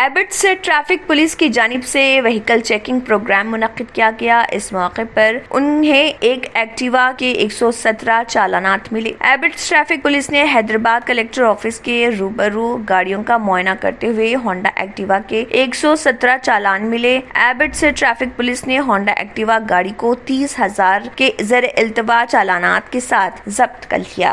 EBIT से traffic police की जानिब से व्हीकल चेकिंग प्रोग्राम मुनक्किद किया गया। इस मौके पर उन्हें एक एक्टिवा के 117 चालानात मिले। एबिट ट्रैफिक पुलिस ने हैदराबाद कलेक्टर ऑफिस के रूबरू गाड़ियों का मुआयना करते हुए होंडा एक्टिवा के 117 चालान मिले। एबिट से ट्रैफिक पुलिस ने होंडा एक्टिवा गाड़ी को 30,000 के ज़र इल्तवा चालानात के साथ जब्त कर लिया।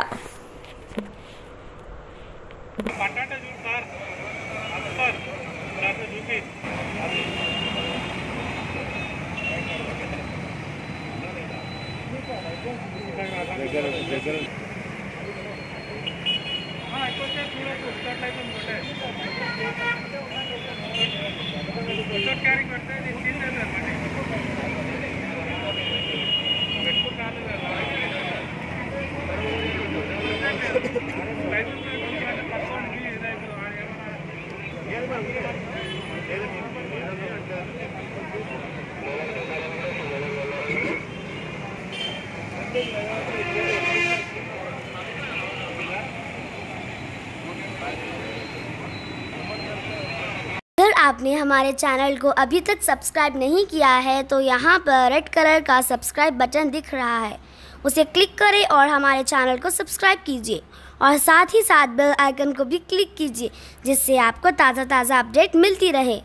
अगर आपने हमारे चैनल को अभी तक सब्सक्राइब नहीं किया है तो यहाँ पर रेड कलर का सब्सक्राइब बटन दिख रहा है, उसे क्लिक करें और हमारे चैनल को सब्सक्राइब कीजिए और साथ ही साथ बेल आइकन को भी क्लिक कीजिए जिससे आपको ताज़ा अपडेट मिलती रहे।